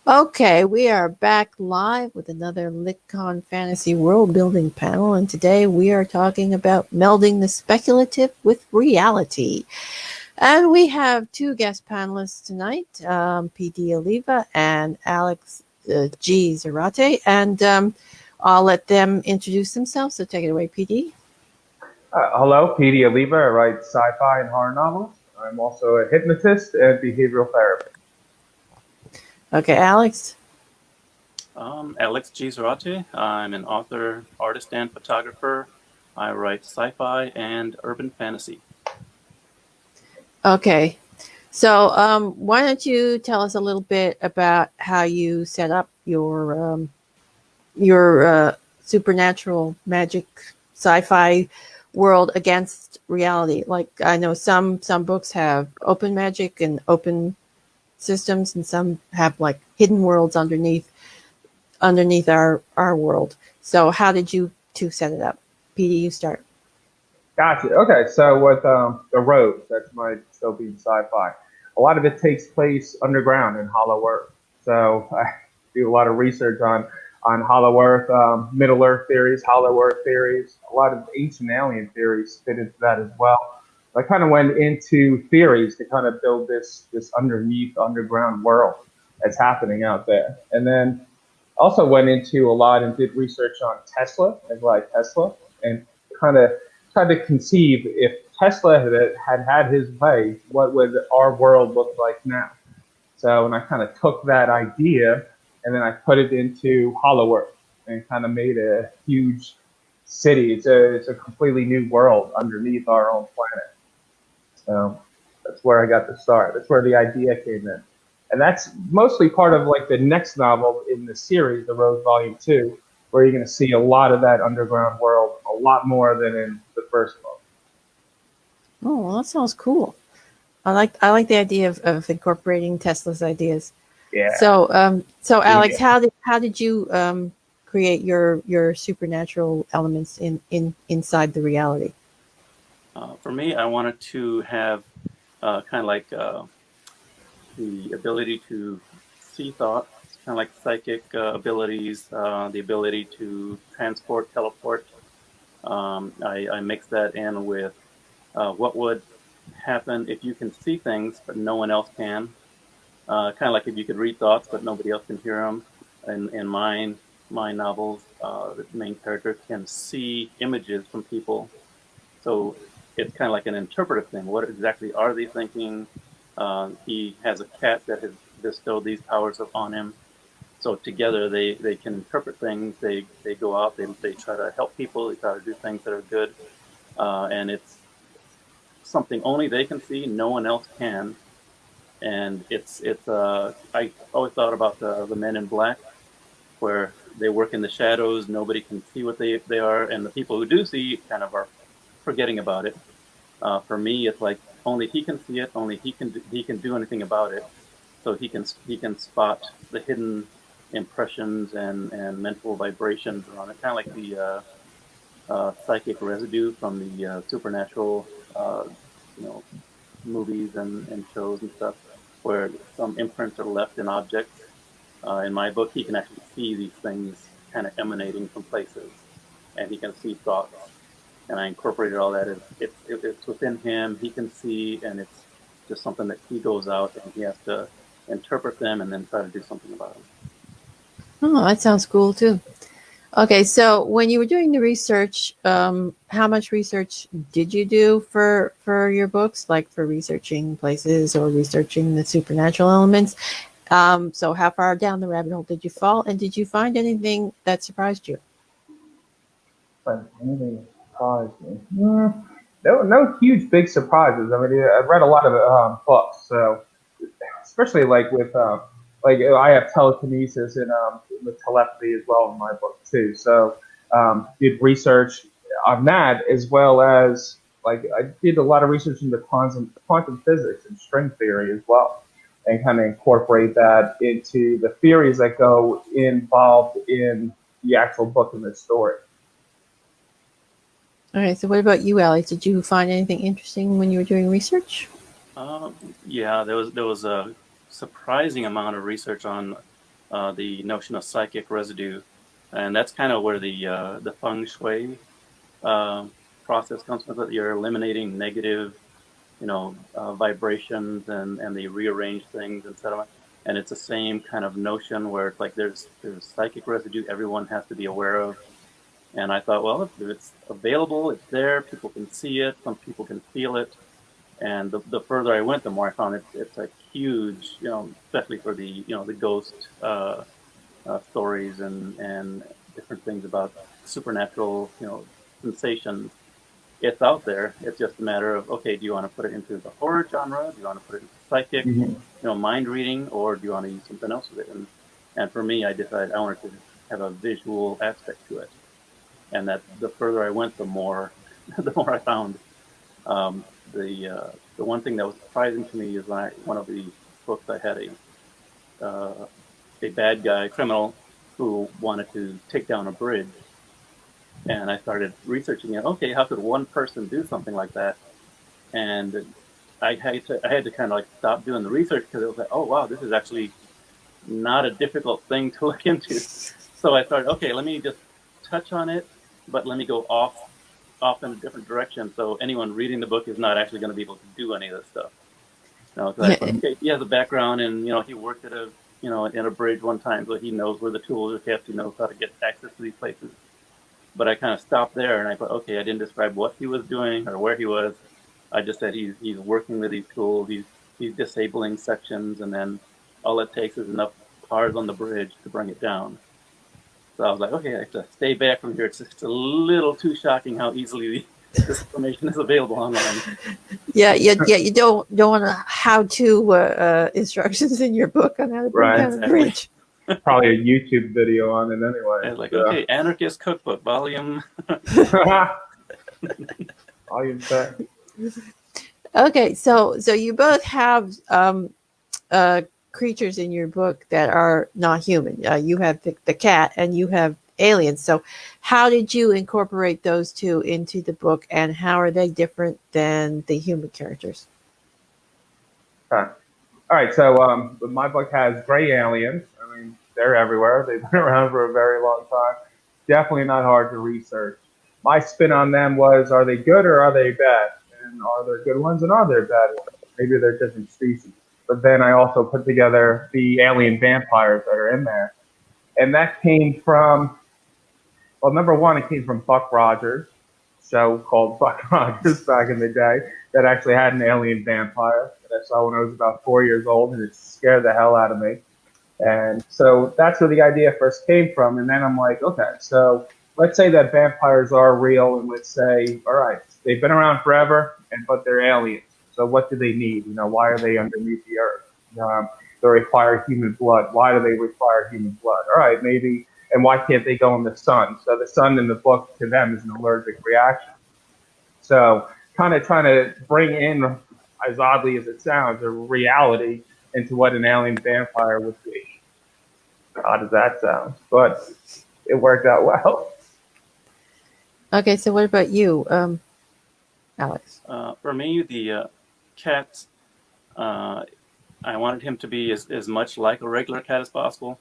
Okay, we are back live with another LitCon Fantasy World Building panel, and today we are talking about melding the speculative with reality. And we have two guest panelists tonight, PD Oliva and Alex G. Zarate, and I'll let them introduce themselves, so take it away, PD. Hello, Petey Oliva. I write sci-fi and horror novels. I'm also a hypnotist and behavioral therapist. Okay, Alex. Alex G. Zarate. I'm an author, artist, and photographer. I write sci-fi and urban fantasy. Okay, so why don't you tell us a little bit about how you set up your supernatural magic sci-fi world against reality. Like I know some books have open magic and open systems, and some have like hidden worlds underneath our world. So how did you two set it up? PD, you start. Gotcha. Okay, so with the Road, that's my still being sci-fi. A lot of it takes place underground in Hollow Earth. So I do a lot of research on Hollow Earth, Middle Earth theories, Hollow Earth theories. A lot of ancient alien theories fit into that as well. I kind of went into theories to kind of build this underneath underground world that's happening out there, and then also went into a lot and did research on Tesla, Nikola Tesla, and kind of tried to conceive if Tesla had his way, what would our world look like now? So, and I kind of took that idea and then I put it into Hollow Earth and kind of made a huge city. It's a completely new world underneath our own planet. So that's where I got the start. That's where the idea came in. And that's mostly part of like the next novel in the series, The Rose Volume 2, where you're going to see a lot of that underground world, a lot more than in the first book. Oh, well, that sounds cool. I like the idea of incorporating Tesla's ideas. Yeah. So Alex, Yeah. how did you create your supernatural elements inside the reality? For me, I wanted to have kind of like the ability to see thoughts, kind of like psychic abilities, the ability to transport, teleport. I mix that in with what would happen if you can see things but no one else can. Kind of like if you could read thoughts but nobody else can hear them. In my novels, the main character can see images from people, so it's kind of like an interpretive thing. What exactly are they thinking? He has a cat that has bestowed these powers on him. So together they can interpret things. They go out. They try to help people. They try to do things that are good. And it's something only they can see. No one else can. And it's I always thought about the Men in Black, where they work in the shadows. Nobody can see what they are, and the people who do see kind of are forgetting about it. For me, it's like only he can see it. Only he can do anything about it. So he can spot the hidden impressions and mental vibrations around it, kind of like the psychic residue from the supernatural, uh, you know, movies and shows and stuff, where some imprints are left in objects. In my book, he can actually see these things kind of emanating from places, and he can see thoughts. And I incorporated all that. It's within him. He can see, and it's just something that he goes out and he has to interpret them and then try to do something about them. Oh, that sounds cool too. Okay, so when you were doing the research, how much research did you do for your books, like for researching places or researching the supernatural elements? So how far down the rabbit hole did you fall, and did you find anything that surprised you? But anything surprised me? No huge big surprises. I mean, I've read a lot of books, so especially like with like I have telekinesis and with telepathy as well in my book too. So did research on that as well as like I did a lot of research into quantum physics and string theory as well, and kind of incorporate that into the theories that go involved in the actual book and the story. All right, so what about you, Alex? Did you find anything interesting when you were doing research? Yeah, there was a surprising amount of research on the notion of psychic residue, and that's kind of where the feng shui process comes from. That you're eliminating negative, vibrations, and they rearrange things, etc. And it's the same kind of notion where it's like there's psychic residue everyone has to be aware of. And I thought, well, if it's available, it's there, people can see it, some people can feel it. And the further I went, the more I found it's a huge, especially for the ghost stories and different things about supernatural, sensations. It's out there. It's just a matter of, okay, do you want to put it into the horror genre? Do you want to put it into psychic, mind reading, or do you want to use something else with it? And for me, I decided I wanted to have a visual aspect to it. And that the further I went, the more I found. The one thing that was surprising to me is one of the books I had a bad guy, criminal, who wanted to take down a bridge. And I started researching it. Okay, how could one person do something like that? And I had to kind of like stop doing the research because it was like, oh wow, this is actually not a difficult thing to look into. So I started, okay, let me just touch on it, but let me go off in a different direction. So anyone reading the book is not actually going to be able to do any of this stuff. So I thought, okay, he has a background, and he worked at in a bridge one time, so he knows where the tools are kept. He knows how to get access to these places. But I kind of stopped there, and I thought, okay, I didn't describe what he was doing or where he was. I just said he's working with these tools. He's disabling sections, and then all it takes is enough cars on the bridge to bring it down. So I was like, okay, I have to stay back from here. It's just a little too shocking how easily this information is available online. Yeah, you don't want how-to instructions in your book on how to bring down a bridge. Probably a YouTube video on it anyway. And like, okay, Anarchist Cookbook, volume. Volume 10. Okay, so you both have creatures in your book that are not human. You have the cat, and you have aliens. So how did you incorporate those two into the book, and how are they different than the human characters? Okay. All right, so my book has gray aliens. I mean, they're everywhere. They've been around for a very long time. Definitely not hard to research. My spin on them was, are they good or are they bad? And are there good ones and are there bad ones? Maybe they're different species. But then I also put together the alien vampires that are in there. And that came from, well, number one, it came from Buck Rogers, a show called Buck Rogers back in the day that actually had an alien vampire that I saw when I was about 4 years old, and it scared the hell out of me. And so that's where the idea first came from. And then I'm like, okay, so let's say that vampires are real, and let's say, all right, they've been around forever, but they're aliens. So what do they need? Why are they underneath the earth? They require human blood. Why do they require human blood? All right, maybe, and why can't they go in the sun? So the sun in the book to them is an allergic reaction. So kind of trying to bring in, as oddly as it sounds, a reality into what an alien vampire would be. How does that sound? But it worked out well. Okay, so what about you, Alex? For me, the cat, I wanted him to be as much like a regular cat as possible,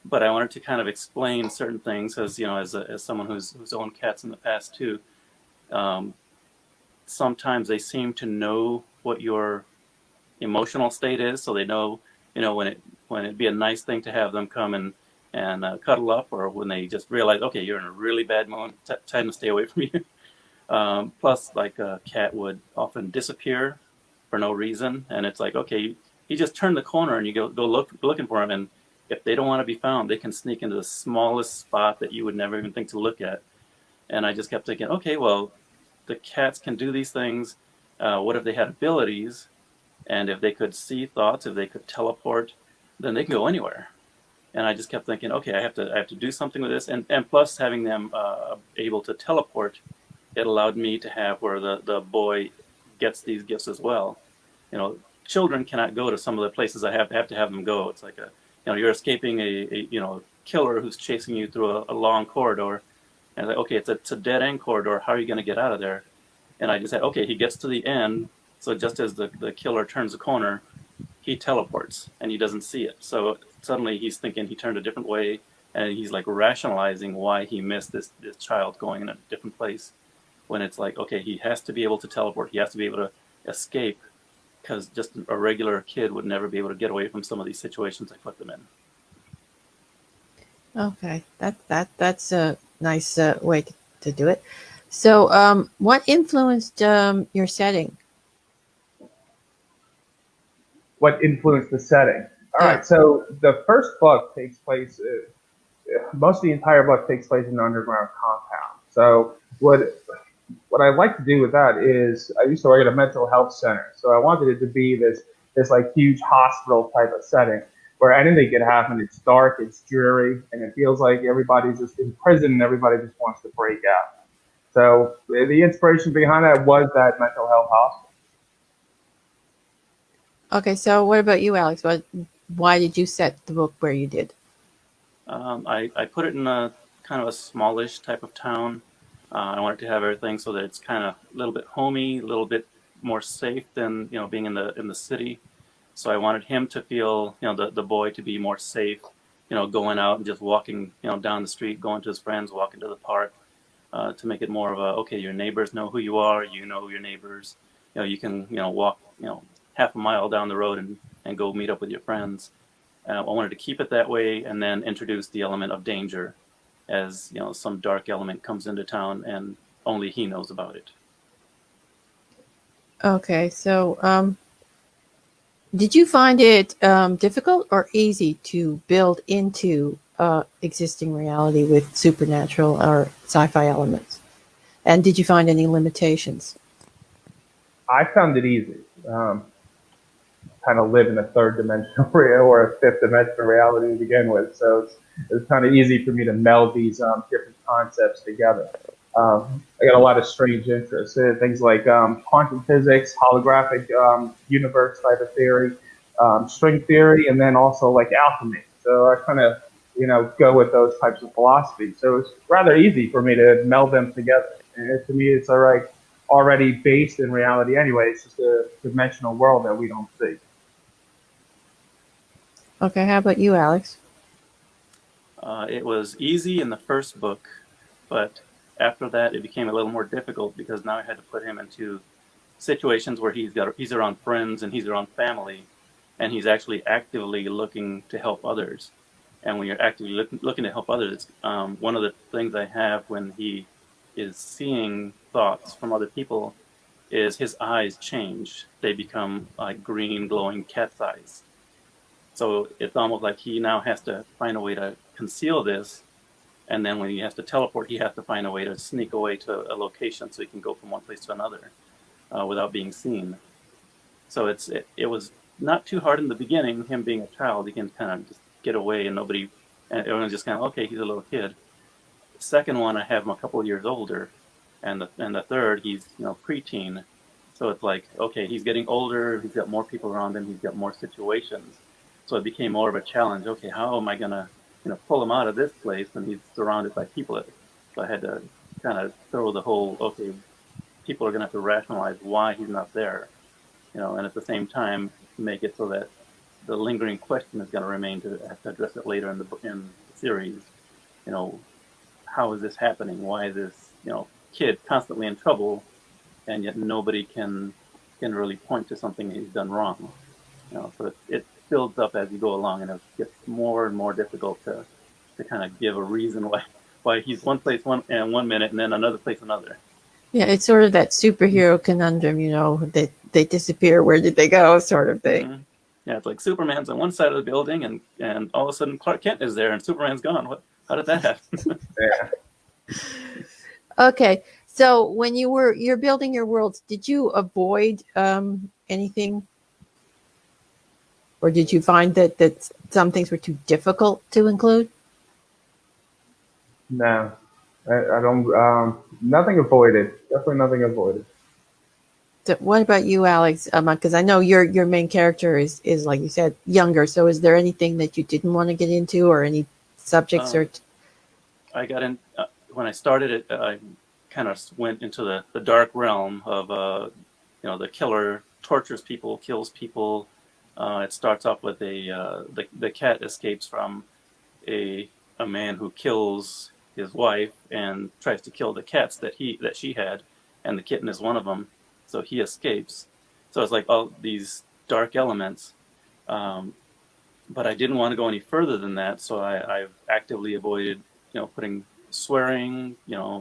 but I wanted to kind of explain certain things as someone who's owned cats in the past too. Sometimes they seem to know what your emotional state is, so they know, when it'd be a nice thing to have them come and cuddle up, or when they just realize, okay, you're in a really bad mood, time to stay away from you. Plus, like a cat would often disappear for no reason, and it's like, okay, you just turn the corner and you go looking for them, and if they don't want to be found, they can sneak into the smallest spot that you would never even think to look at. And I just kept thinking, okay, well, the cats can do these things. What if they had abilities? And if they could see thoughts, if they could teleport, then they can go anywhere. And I just kept thinking, okay, I have to do something with this. And plus, having them able to teleport, it allowed me to have where the boy gets these gifts as well. Children cannot go to some of the places I have to have them go. It's like you're escaping a killer who's chasing you through a long corridor. And like, okay, it's a dead end corridor. How are you going to get out of there? And I just said, okay, he gets to the end. So just as the killer turns the corner, he teleports and he doesn't see it. So suddenly he's thinking he turned a different way, and he's like rationalizing why he missed this child going in a different place, when it's like, okay, he has to be able to teleport. He has to be able to escape, because just a regular kid would never be able to get away from some of these situations I put them in. Okay, that's a nice way to do it. So, what influenced your setting? What influenced the setting? All Yeah. right, so the first book takes place. Most of the entire book takes place in an underground compound. So what I like to do with that is I used to work at a mental health center, so I wanted it to be this like huge hospital type of setting where anything could happen. It's dark, it's dreary, and it feels like everybody's just in prison and everybody just wants to break out. So the inspiration behind that was that mental health hospital. Okay, so what about you, Alex? Why did you set the book where you did? I put it in a kind of a smallish type of town. I wanted to have everything so that it's kind of a little bit homey, a little bit more safe than being in the city. So I wanted him to feel the boy to be more safe, going out and just walking down the street, going to his friends, walking to the park, to make it more of a, okay, your neighbors know who you are, you know your neighbors, you can walk half a mile down the road and go meet up with your friends. I wanted to keep it that way, and then introduce the element of danger, as some dark element comes into town and only he knows about it. Okay, so did you find it difficult or easy to build into existing reality with supernatural or sci-fi elements? And did you find any limitations? I found it easy. Kind of live in a third dimensional or a fifth dimensional reality to begin with, so it's kind of easy for me to meld these different concepts together. I got a lot of strange interests in things like quantum physics, holographic universe type of theory, string theory, and then also like alchemy. So I kind of go with those types of philosophies. So it's rather easy for me to meld them together. And to me, it's already based in reality anyway. It's just a dimensional world that we don't see. Okay, how about you, Alex? It was easy in the first book, but after that it became a little more difficult, because now I had to put him into situations where he's around friends and he's around family, and he's actually actively looking to help others. And when you're actively looking to help others, one of the things I have when he is seeing thoughts from other people is his eyes change. They become like green, glowing cat's eyes. So it's almost like he now has to find a way to conceal this. And then when he has to teleport, he has to find a way to sneak away to a location so he can go from one place to another without being seen. So it was not too hard in the beginning. Him being a child, he can kind of just get away, and everyone's just kind of, okay, he's a little kid. The second one, I have him a couple of years older, and the third, he's preteen. So it's like, okay, he's getting older. He's got more people around him. He's got more situations. So it became more of a challenge. Okay, how am I gonna pull him out of this place when he's surrounded by people? So I had to kind of throw the whole, okay, people are gonna have to rationalize why he's not there, and at the same time make it so that the lingering question is going to remain to have to address it later in the series. How is this happening? Why is this kid constantly in trouble, and yet nobody can really point to something he's done wrong? So it builds up as you go along, and it gets more and more difficult to kind of give a reason why he's one place one minute and then another place another. Yeah, it's sort of that superhero conundrum, they disappear. Where did they go? Sort of thing. Mm-hmm. Yeah, it's like Superman's on one side of the building, and all of a sudden Clark Kent is there, and Superman's gone. How did that happen? Yeah. Okay, so when you're building your worlds, did you avoid anything, or did you find that some things were too difficult to include? No, I don't. Nothing avoided. Definitely nothing avoided. So what about you, Alex? Because I know your main character is like you said, younger. So is there anything that you didn't want to get into, or any subjects I got in when I started it. I kind of went into the dark realm of the killer tortures people, kills people, It starts off with the cat escapes from a man who kills his wife and tries to kill the cats that she had, and the kitten is one of them. So he escapes. So it's like all these dark elements. Um, but I didn't want to go any further than that, so I've actively avoided, putting swearing,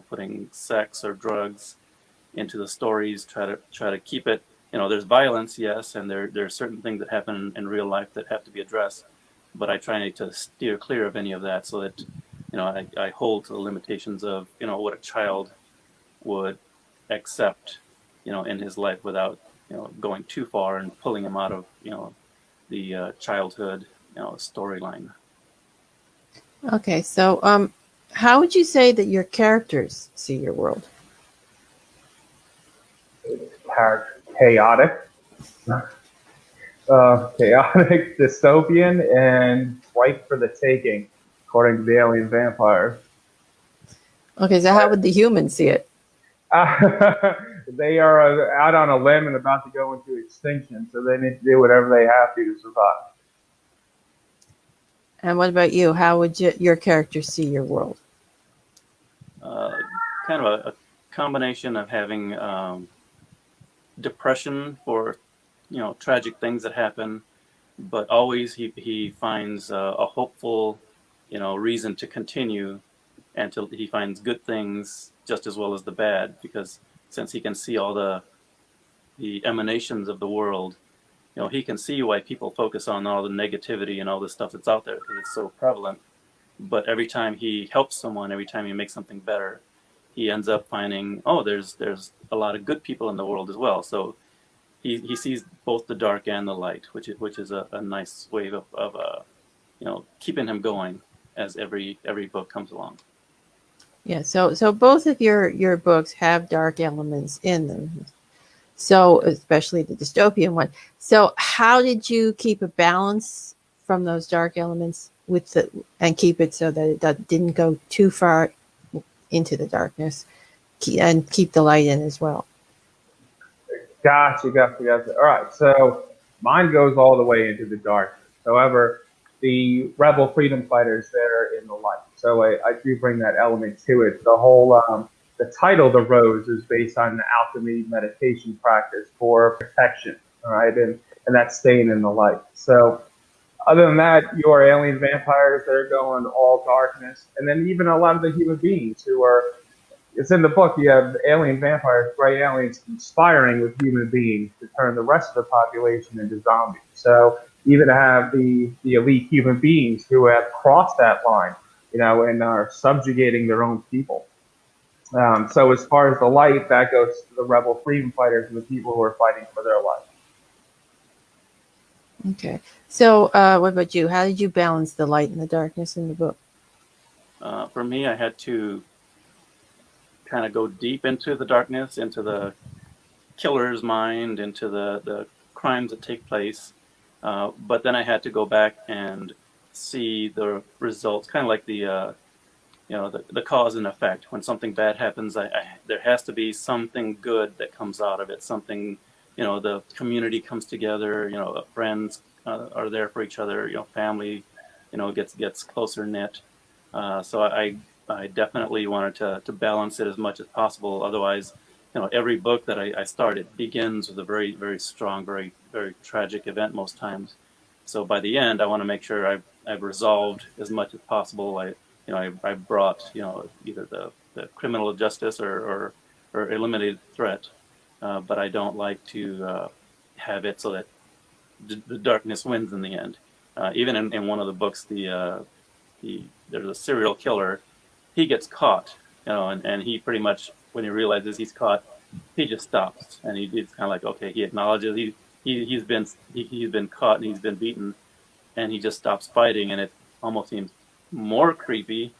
putting sex or drugs into the stories. Try to keep it. There's violence, yes, and there's certain things that happen in real life that have to be addressed, but I try to steer clear of any of that, so that I hold to the limitations of what a child would accept, in his life without going too far and pulling him out of the childhood storyline. Okay, so how would you say that your characters see your world? Chaotic, chaotic, dystopian, and ripe for the taking, according to the alien vampire. Okay, so how would the humans see it? They are out on a limb and about to go into extinction, so they need to do whatever they have to survive. And what about you? How would your characters see your world? Kind of a combination of having depression for tragic things that happen, but always he finds a hopeful reason to continue until he finds good things just as well as the bad, because since he can see all the emanations of the world, he can see why people focus on all the negativity and all the stuff that's out there because it's so prevalent. But every time he helps someone, every time he makes something better, he ends up finding, oh, there's a lot of good people in the world as well. So he sees both the dark and the light, which is a nice way of keeping him going as every book comes along. Yeah, so both of your books have dark elements in them. So especially the dystopian one. So how did you keep a balance from those dark elements and keep it so that it didn't go too far into the darkness and keep the light in as well? Gotcha. All right, so mine goes all the way into the dark. However, the rebel freedom fighters, they're in the light. So I do bring that element to it. The title, The Rose, is based on an alchemy meditation practice for protection, all right, and that's staying in the light. So other than that, your alien vampires, they're going all darkness. And then even a lot of the human beings who are, it's in the book, you have alien vampires, gray aliens conspiring with human beings to turn the rest of the population into zombies. So even have the elite human beings who have crossed that line, and are subjugating their own people. So as far as the light, that goes to the rebel freedom fighters and the people who are fighting for their life. Okay. So what about you? How did you balance the light and the darkness in the book? For me, I had to kind of go deep into the darkness, into the killer's mind, into the crimes that take place. But then I had to go back and see the results, kind of like the cause and effect. When something bad happens, there has to be something good that comes out of it. Something, the community comes together. Friends are there for each other. Family, gets closer knit. So I definitely wanted to balance it as much as possible. Otherwise, every book that I started begins with a very, very strong, very, very tragic event most times. So by the end, I want to make sure I've resolved as much as possible. I brought either the criminal justice or eliminated threat, but I don't like to have it so that the darkness wins in the end. Even in one of the books, there's a serial killer. He gets caught, and he pretty much, when he realizes he's caught, he just stops, and he's kind of like, okay, he acknowledges he's been caught and he's been beaten, and he just stops fighting, and it almost seems more creepy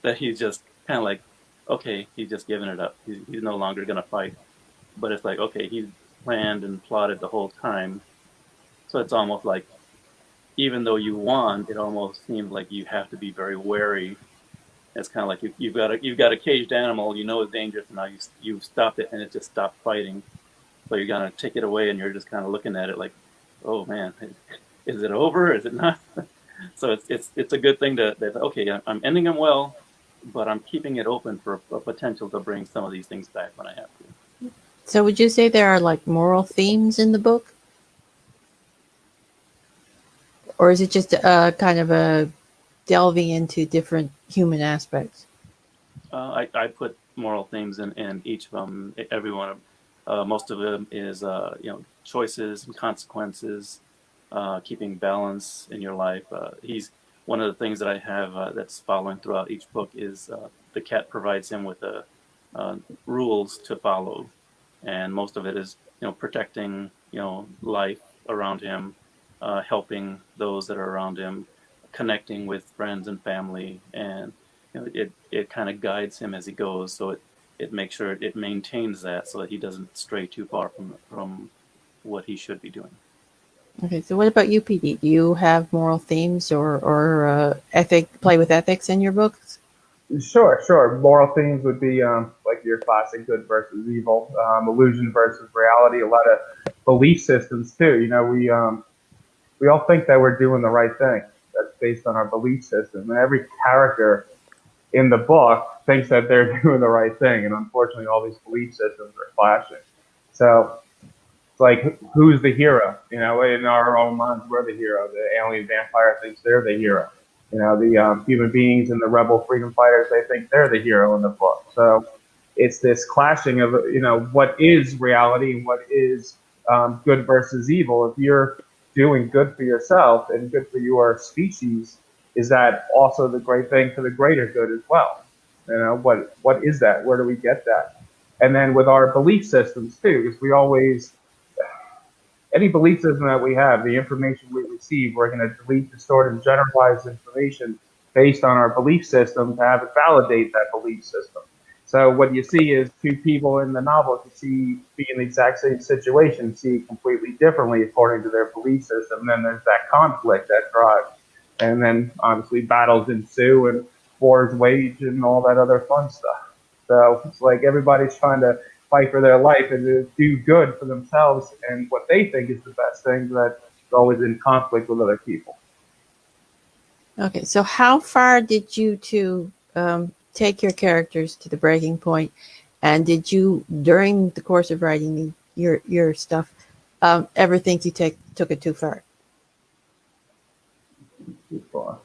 that he's just kind of like, okay, he's just giving it up. He's no longer going to fight. But it's like, okay, he's planned and plotted the whole time. So it's almost like, even though you won, it almost seems like you have to be very wary. It's kind of like you've got a caged animal, it's dangerous, and now you've stopped it, and it just stopped fighting. So you're gonna take it away, and you're just kind of looking at it like, oh man, is it over? Is it not? So it's a good thing that okay, I'm ending them well, but I'm keeping it open for a potential to bring some of these things back when I have to. So would you say there are like moral themes in the book? Or is it just kind of a delving into different human aspects? I put moral themes in each of them. Every one of most of them is choices and consequences, keeping balance in your life. He's one of the things that I have that's following throughout each book is the cat provides him with uh, rules to follow, and most of it is protecting life around him, helping those that are around him, connecting with friends and family, and it kind of guides him as he goes. So it makes sure it maintains that so that he doesn't stray too far from what he should be doing. Okay, so what about you, PD? Do you have moral themes or play with ethics in your books? Sure, sure. Moral themes would be like your classic good versus evil, illusion versus reality. A lot of belief systems too. We all think that we're doing the right thing. That's based on our belief system, and every character in the book thinks that they're doing the right thing, and unfortunately, all these belief systems are clashing. So it's like, who's the hero? In our own minds, we're the hero. The alien vampire thinks they're the hero. The human beings and the rebel freedom fighters, they think they're the hero in the book. So it's this clashing of, what is reality and what is good versus evil. If you're doing good for yourself and good for your species, is that also the great thing for the greater good as well? What is that? Where do we get that? And then with our belief systems too, because we always, any belief system that we have, the information we receive, we're going to delete, distort, and generalize information based on our belief system to have it validate that belief system. So what you see is two people in the novel you see be in the exact same situation, see it completely differently according to their belief system. And then there's that conflict that drives. And then obviously battles ensue and wars wage and all that other fun stuff. So it's like everybody's trying to fight for their life and to do good for themselves and what they think is the best thing, but it's always in conflict with other people. Okay, so how far did you two take your characters to the breaking point, and did you, during the course of writing your stuff, ever think you took it too far? Too far.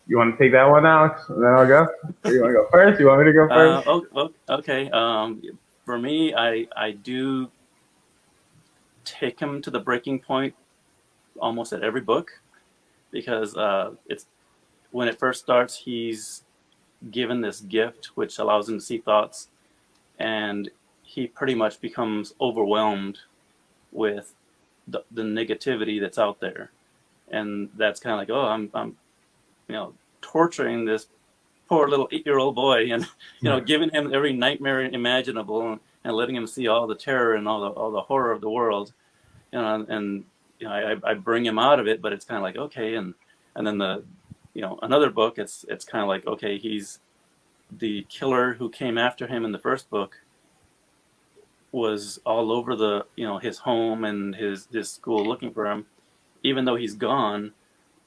You want to take that one, Alex? And then I'll go? Or you want to go first? You want me to go first? Okay. For me, I do take him to the breaking point almost at every book because it's when it first starts, he's given this gift which allows him to see thoughts, and he pretty much becomes overwhelmed with the negativity that's out there, and that's kind of like, oh, I'm torturing this poor little 8-year-old boy, and giving him every nightmare imaginable, and letting him see all the terror and all the horror of the world, and I bring him out of it, but it's kind of like, okay, and then another book, it's kind of like, okay, he's the killer who came after him in the first book was all over the his home and his school looking for him. Even though he's gone,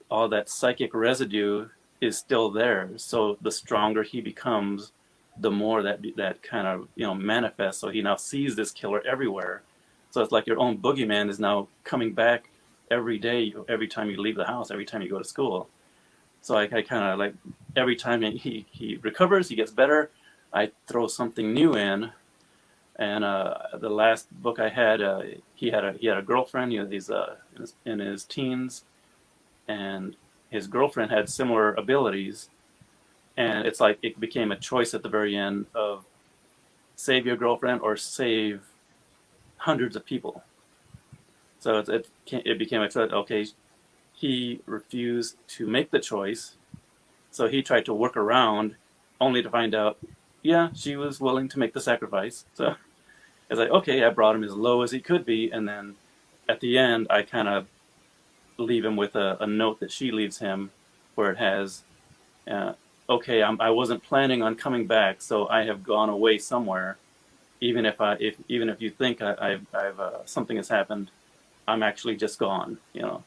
all that psychic residue is still there. So the stronger he becomes, the more that kind of manifests. So he now sees this killer everywhere. So it's like your own boogeyman is now coming back every day, every time you leave the house, every time you go to school. So I kind of like, every time he recovers, he gets better, I throw something new in. And the last book I had, he had a girlfriend. He's in his teens, and his girlfriend had similar abilities. And it's like it became a choice at the very end of save your girlfriend or save hundreds of people. So it became a choice. Okay, he refused to make the choice, so he tried to work around, only to find out, yeah, she was willing to make the sacrifice. So it's like, okay, I brought him as low as he could be, and then at the end, I kind of leave him with a note that she leaves him, where it has, okay, I wasn't planning on coming back, so I have gone away somewhere. Even if you think I've something has happened, I'm actually just gone, you know.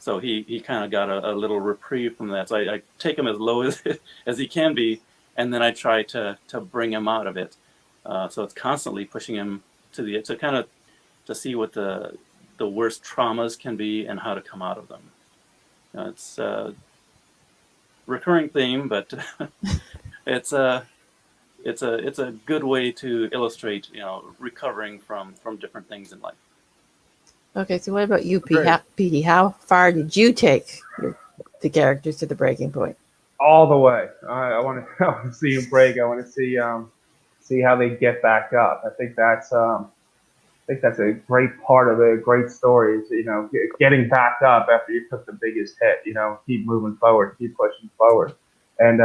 So he kind of got a little reprieve from that. So I take him as low as as he can be, and then I try to bring him out of it. So it's constantly pushing him to kind of to see what the worst traumas can be and how to come out of them. It's a recurring theme, but it's a good way to illustrate, you know, recovering from different things in life. Okay, so what about you, Great. Petey? How far did you take the characters to the breaking point? All the way. I want to, I want to see them break. I want to see how they get back up. I think that's a great part of a great story. Is, you know, getting back up after you took the biggest hit. You know, keep moving forward, keep pushing forward, and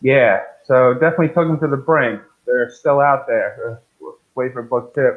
yeah. So definitely took them to the brink. They're still out there. Wait for book two.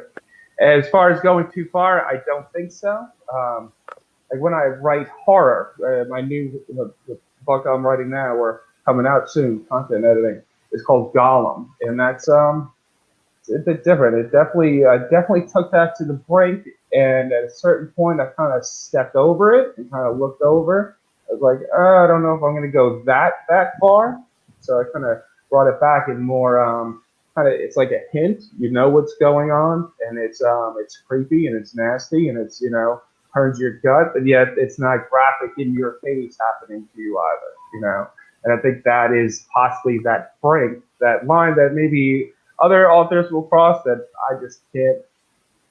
As far as going too far, I don't think so. Like when I write horror, my new the book I'm writing now or coming out soon, content editing, is called Gollum, and that's it's a bit different. It definitely took that to the brink, and at a certain point, I kind of stepped over it and kind of looked over. I was like, I don't know if I'm going to go that far, so I kind of brought it back and more kind of it's like a hint. You know what's going on, and it's creepy and it's nasty and it's turns your gut, but yet it's not graphic in your face happening to you either. And I think that is possibly that break, that line that maybe other authors will cross that I just can't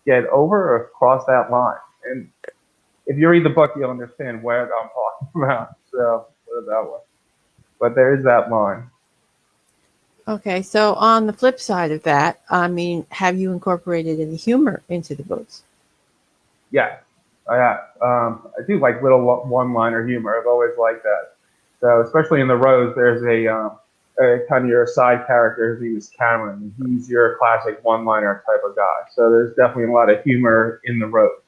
get over or cross that line. And if you read the book, you'll understand where I'm talking about. So put it that way. But there is that line. Okay, so on the flip side of that, I mean, have you incorporated any humor into the books? Yeah, I have. I do like little one-liner humor. I've always liked that. So especially in the Rose, there's a kind of your side character. His name is Cameron. He's your classic one-liner type of guy. So there's definitely a lot of humor in the Rose.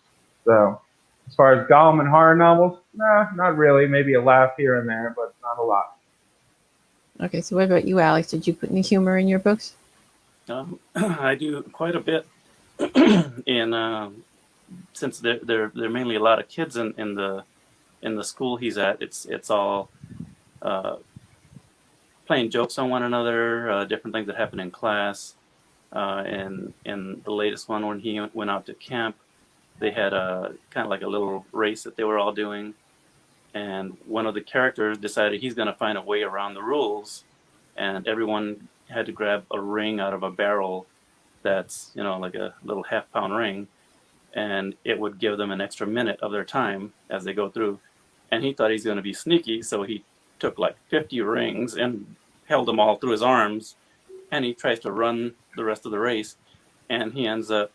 So as far as Gollum and horror novels, nah, not really. Maybe a laugh here and there, but not a lot. Okay, so what about you, Alex? Did you put any humor in your books? I do quite a bit, and since they're mainly a lot of kids in the school he's at, it's all uh, playing jokes on one another, different things that happen in class. And in the latest one, when he went out to camp, they had a kind of like a little race that they were all doing, and one of the characters decided he's going to find a way around the rules, and everyone had to grab a ring out of a barrel that's like a little half-pound ring, and it would give them an extra minute of their time as they go through. And he thought he's going to be sneaky, so he took like 50 rings and held them all through his arms, and he tries to run the rest of the race, and he ends up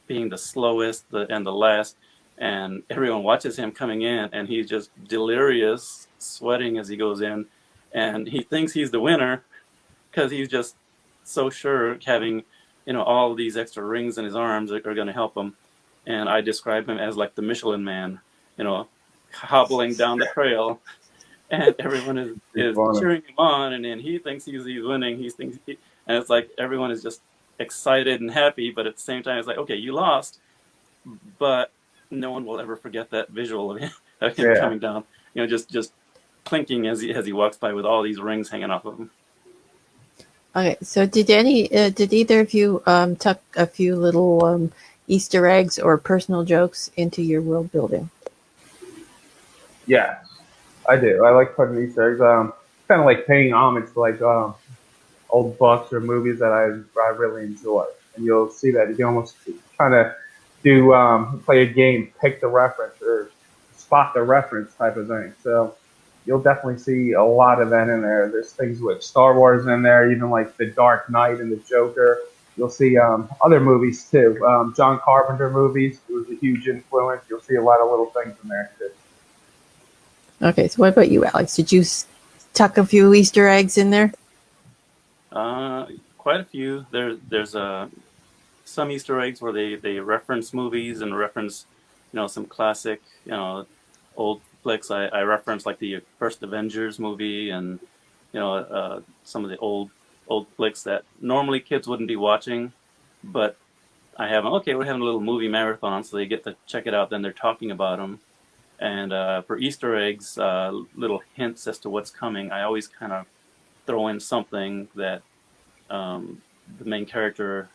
being the slowest and the last, and everyone watches him coming in, and he's just delirious, sweating as he goes in, and he thinks he's the winner because he's just so sure having all these extra rings in his arms are going to help him. And I describe him as like the Michelin Man, hobbling down the trail, and everyone is cheering him on, and then he thinks he's winning. And it's like everyone is just excited and happy, but at the same time, it's like, okay, you lost, but no one will ever forget that visual of him coming down, just clinking as he walks by with all these rings hanging off of him. Okay, so did either of you tuck a few little Easter eggs or personal jokes into your world building? Yes, I do. I like putting Easter eggs. Kind of like paying homage to like old books or movies that I really enjoy, and you'll see that you can almost kind of do play a game, pick the reference or spot the reference type of thing. So you'll definitely see a lot of that in there. There's things with Star Wars in there, even like The Dark Knight and The Joker. You'll see other movies too. John Carpenter movies. It was a huge influence. You'll see a lot of little things in there too. Okay, so what about you, Alex? Did you tuck a few Easter eggs in there? Quite a few. There's some Easter eggs where they reference movies and reference, some classic, old flicks. I reference like the first Avengers movie and, some of the old flicks that normally kids wouldn't be watching, but I have them. Okay, we're having a little movie marathon, so they get to check it out. Then they're talking about them. And for Easter eggs, little hints as to what's coming, I always kind of throw in something that the main character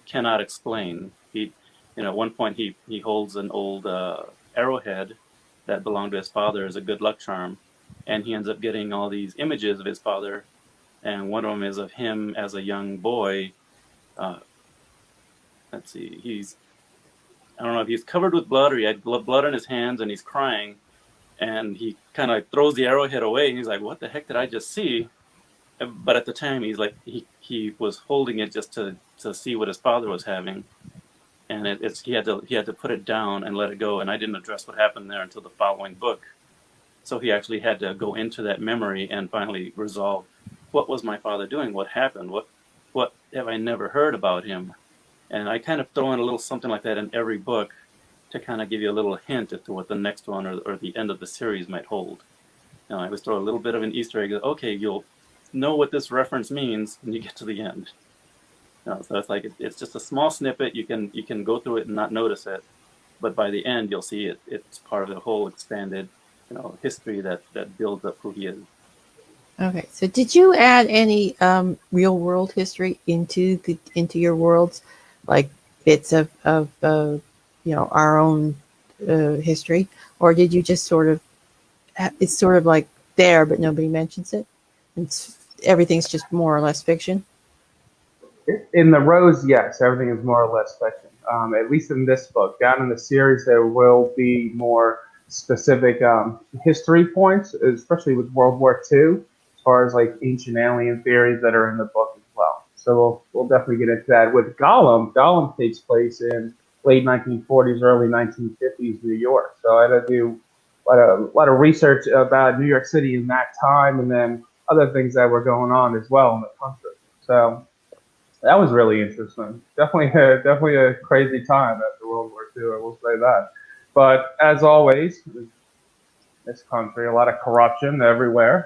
cannot explain. At one point he holds an old arrowhead that belonged to his father as a good luck charm, and he ends up getting all these images of his father, and one of them is of him as a young boy. Let's see, I don't know if he's covered with blood or he had blood on his hands and he's crying, and he kind of throws the arrowhead away and he's like, "What the heck did I just see?" But at the time, he's like he was holding it just to see what his father was having, and he had to put it down and let it go. And I didn't address what happened there until the following book. So he actually had to go into that memory and finally resolve, what was my father doing? What happened? What have I never heard about him? And I kind of throw in a little something like that in every book to kind of give you a little hint as to what the next one or the end of the series might hold. Now, I always throw a little bit of an Easter egg. Okay, you'll know what this reference means when you get to the end. So it's like it's just a small snippet. You can go through it and not notice it, but by the end you'll see it. It's part of the whole expanded, history that builds up who he is. Okay, so did you add any real world history into your worlds, like bits of our own history, or did you just sort of it's sort of like there but nobody mentions it? Everything's just more or less fiction? In the Rose, yes, everything is more or less fiction. At least in this book. Down in the series, there will be more specific history points, especially with World War II, as far as like ancient alien theories that are in the book as well. So we'll definitely get into that. With Gollum takes place in late 1940s, early 1950s New York. So I had to do a lot of research about New York City in that time, and then other things that were going on as well in the country. So that was really interesting. Definitely a crazy time after World War II. I will say that. But as always, this country, a lot of corruption everywhere.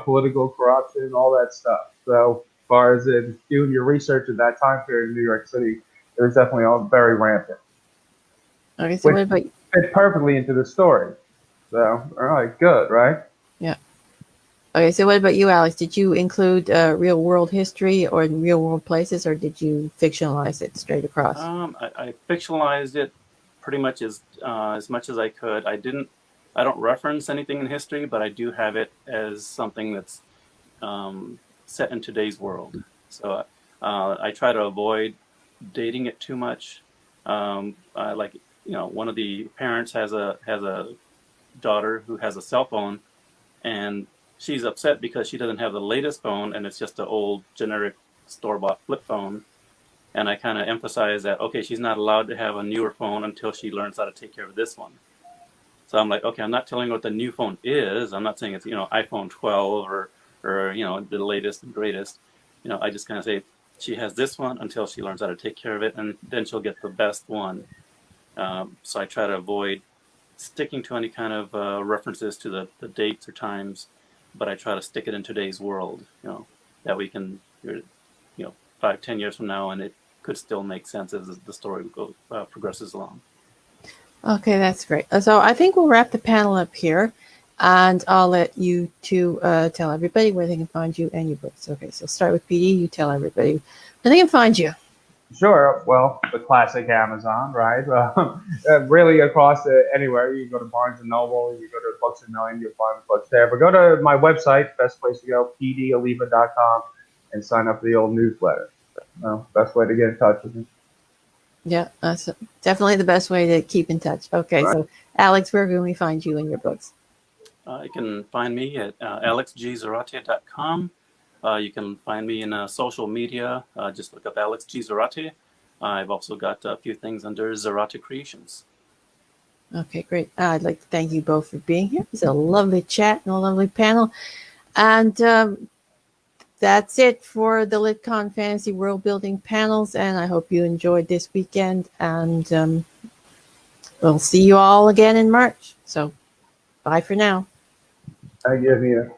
Political corruption, all that stuff. So as far as in doing your research at that time period in New York City, it was definitely all very rampant. Okay, so what about fit perfectly into the story. So all right, good, right? Yeah. Okay, so what about you, Alex? Did you include real world history or real world places, or did you fictionalize it straight across? I fictionalized it pretty much as much as I could. I don't reference anything in history, but I do have it as something that's set in today's world. So I try to avoid dating it too much. One of the parents has a daughter who has a cell phone, and she's upset because she doesn't have the latest phone and it's just an old generic store-bought flip phone. And I kind of emphasize that, okay, she's not allowed to have a newer phone until she learns how to take care of this one. So I'm like, okay, I'm not telling her what the new phone is. I'm not saying it's, iPhone 12 or the latest and greatest. I just kind of say she has this one until she learns how to take care of it, and then she'll get the best one. So I try to avoid sticking to any kind of references to the dates or times, but I try to stick it in today's world, that we can, 5-10 years from now, and it could still make sense as the story progresses along. Okay, that's great. So I think we'll wrap the panel up here, and I'll let you two tell everybody where they can find you and your books. Okay, so start with PD. You tell everybody where they can find you. Sure. Well, the classic Amazon, right? Really across anywhere. You can go to Barnes & Noble, you go to Books A Million, you'll find books there. But go to my website, best place to go, pdoliva.com, and sign up for the old newsletter. Best way to get in touch with me. Yeah, that's definitely the best way to keep in touch. Okay, right. So Alex, where can we find you and your books? You can find me at alexgzarate.com. You can find me in social media. Just look up Alex G. Zarate. I've also got a few things under Zarate Creations. Okay, great. I'd like to thank you both for being here. It's a lovely chat and a lovely panel. And that's it for the LitCon Fantasy World Building panels. And I hope you enjoyed this weekend. And we'll see you all again in March. So bye for now. Thank you, Anita.